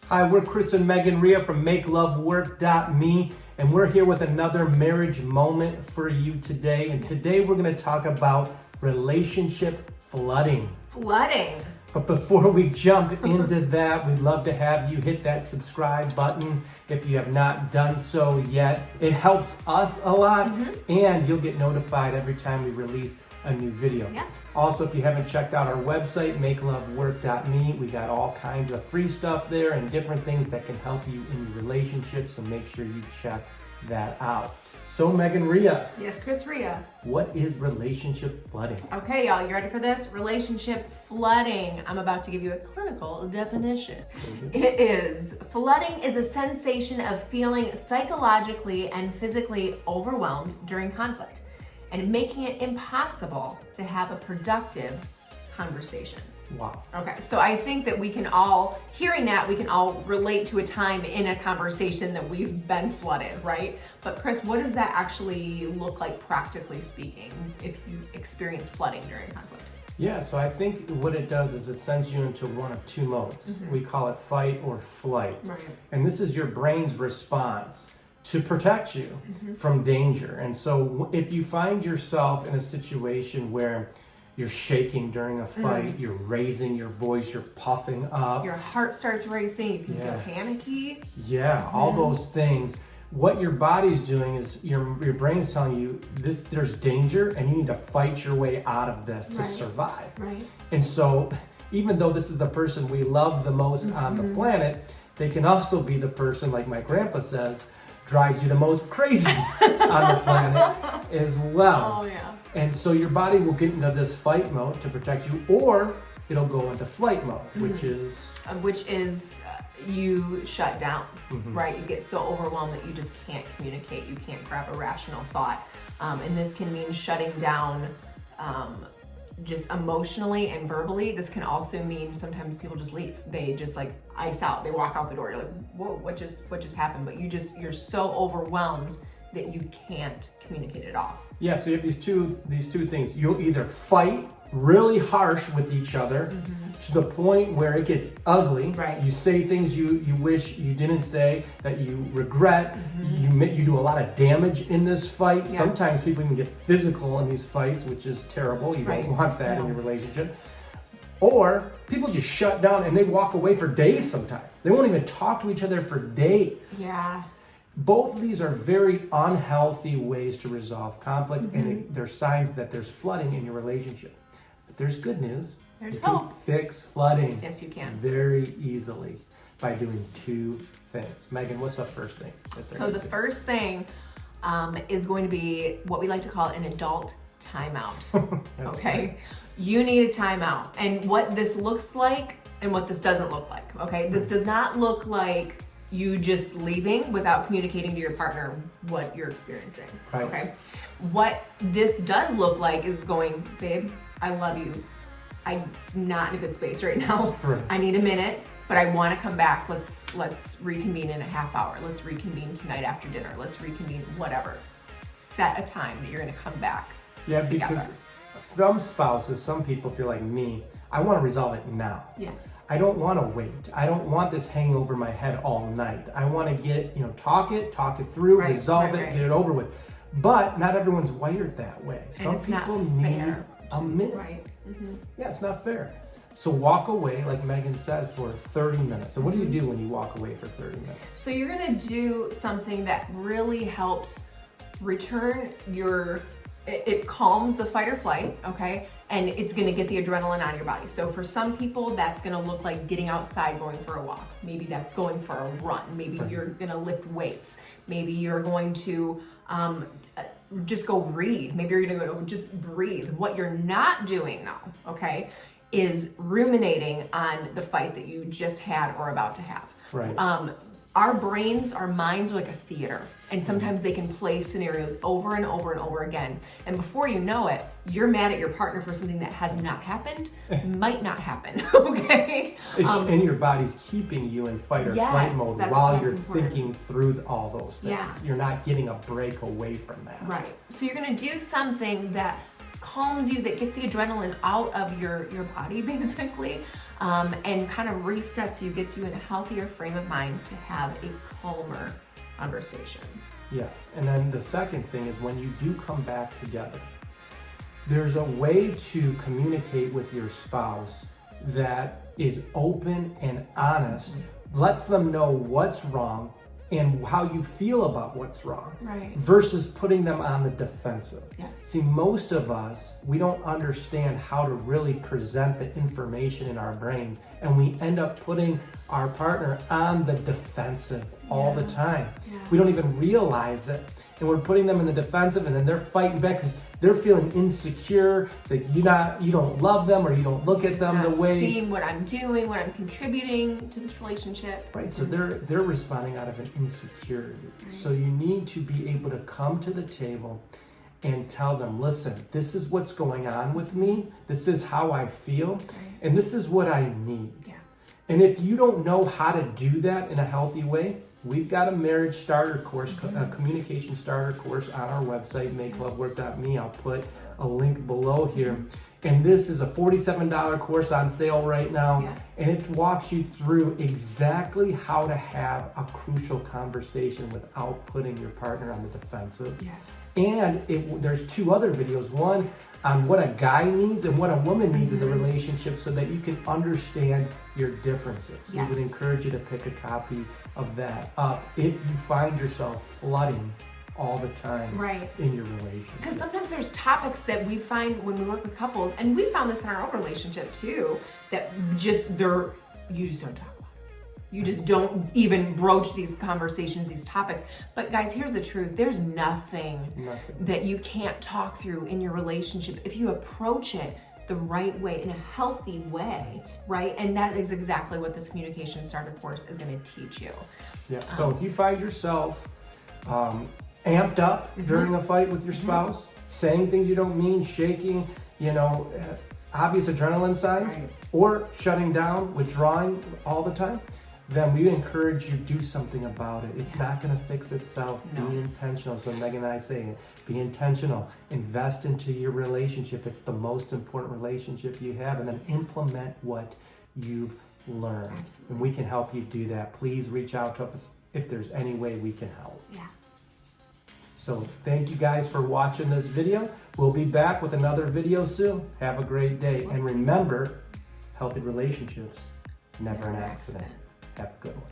Hi, we're Chris and Megan Rhea from MakeLoveWork.me, and we're here with another marriage moment for you today. And today we're going to talk about relationship flooding. Flooding. But before we jump into that, we'd love to have you hit that subscribe button if you have not done so yet. It helps us a lot, and you'll get notified every time we release a new video. Yeah. Also, if you haven't checked out our website, MakeLoveWork.me, we got all kinds of free stuff there and different things that can help you in your relationship, so make sure you check that out. So, Megan Rhea. Yes, Chris Rhea. What is relationship flooding? Okay, y'all, you ready for this? Relationship flooding. I'm about to give you a clinical definition. Flooding is a sensation of feeling psychologically and physically overwhelmed during conflict and making it impossible to have a productive conversation. Wow. Okay, so I think that we can all, hearing that, we can all relate to a time in a conversation that we've been flooded, right? But Chris, what does that actually look like practically speaking if you experience flooding during conflict? Yeah, so I think what it does is it sends you into one of two modes. We call it fight or flight. Right. And this is your brain's response to protect you from danger. And so if you find yourself in a situation where you're shaking during a fight, you're raising your voice, you're puffing up. Your heart starts racing, you can feel panicky. Yeah, all those things. What your body's doing is your brain's telling you there's danger and you need to fight your way out of this to survive. Right. And so even though this is the person we love the most on the planet, they can also be the person, like my grandpa says, drives you the most crazy on the planet as well. Oh, yeah. And so your body will get into this fight mode to protect you, or it'll go into flight mode, which is you shut down, right? You get so overwhelmed that you just can't communicate. You can't grab a rational thought. And this can mean shutting down just emotionally and verbally. This can also mean sometimes people just leave. They just like ice out. They walk out the door. You're like, whoa, what just happened? But you're so overwhelmed that you can't communicate at all. Yeah, so you have these two things. You'll either fight really harsh with each other to the point where it gets ugly. Right. You say things you wish you didn't say, that you regret. You do a lot of damage in this fight. Yeah. Sometimes people even get physical in these fights, which is terrible. You don't want that in your relationship. Or people just shut down and they walk away for days sometimes. They won't even talk to each other for days. Yeah. Both of these are very unhealthy ways to resolve conflict, and they're signs that there's flooding in your relationship. But there's good news. There's you can hope. fix flooding. Yes, you can. Very easily by doing two things. Megan, what's the first thing? So the first thing is going to be what we like to call an adult timeout. Okay? You need a timeout. And what this looks like and what this doesn't look like. Okay? This does not look like you just leaving without communicating to your partner what you're experiencing. Right. Okay? What this does look like is going, babe, I love you. I'm not in a good space right now. Right. I need a minute, but I want to come back. Let's reconvene in a half hour. Let's reconvene tonight after dinner. Let's reconvene, whatever. Set a time that you're going to come back. Yeah, together. because some spouses, some people feel like me, I want to resolve it now. Yes. I don't want to wait. I don't want this hanging over my head all night. I want to get, talk it through, resolve it, get it over with. But not everyone's wired that way. Some people need a minute. Right. Yeah, it's not fair. So walk away, like Megan said, for 30 minutes. So what do you do when you walk away for 30 minutes? So you're going to do something that really helps return it calms the fight or flight, okay? And it's gonna get the adrenaline out of your body. So for some people, that's gonna look like getting outside, going for a walk. Maybe that's going for a run. Maybe you're gonna lift weights. Maybe you're going to just go read. Maybe you're gonna go just breathe. What you're not doing though, okay, is ruminating on the fight that you just had or about to have. Right. Our brains, our minds are like a theater, and sometimes they can play scenarios over and over and over again. And before you know it, you're mad at your partner for something that has not happened, might not happen, okay? And your body's keeping you in fight or flight mode while you're thinking through all those things. Yeah. You're not getting a break away from that. Right. So you're gonna do something that calms you, that gets the adrenaline out of your body, basically. and kind of resets you, gets you in a healthier frame of mind to have a calmer conversation. Yeah, and then the second thing is when you do come back together, there's a way to communicate with your spouse that is open and honest, lets them know what's wrong and how you feel about what's wrong, Right. versus putting them on the defensive. Yes. See, most of us, we don't understand how to really present the information in our brains, and we end up putting our partner on the defensive all the time. Yeah. We don't even realize it, and we're putting them in the defensive, and then they're fighting back because they're feeling insecure that you don't love them, or you don't look at them Not the way. seeing what I'm doing, what I'm contributing to this relationship. Right, so they're responding out of an insecurity. So you need to be able to come to the table and tell them, listen, this is what's going on with me, this is how I feel, and this is what I need. Yeah. And if you don't know how to do that in a healthy way, we've got a marriage starter course, a communication starter course on our website, makelovework.me. I'll put a link below here. And this is a $47 course on sale right now. Yeah. And it walks you through exactly how to have a crucial conversation without putting your partner on the defensive. Yes. And there's 2 other videos. One on what a guy needs and what a woman needs in the relationship, so that you can understand your differences. Yes. We would encourage you to pick a copy of that up if you find yourself flooding all the time Right. in your relationship. Because sometimes there's topics that we find when we work with couples, and we found this in our own relationship too, that you just don't talk about it. You just don't even broach these conversations, these topics. But guys, here's the truth. There's nothing that you can't talk through in your relationship if you approach it the right way, in a healthy way, right? And that is exactly what this communication starter course is going to teach you. Yeah. So if you find yourself amped up during a fight with your spouse, saying things you don't mean, shaking, obvious adrenaline signs, Right. or shutting down, withdrawing all the time, then we encourage you to do something about it. It's not going to fix itself. No. Be intentional. So Megan and I say it. Be intentional. Invest into your relationship. It's the most important relationship you have. And then implement what you've learned. Absolutely. And we can help you do that. Please reach out to us if there's any way we can help. Yeah. So thank you guys for watching this video. We'll be back with another video soon. Have a great day. And remember, healthy relationships, never an accident. Have a good one.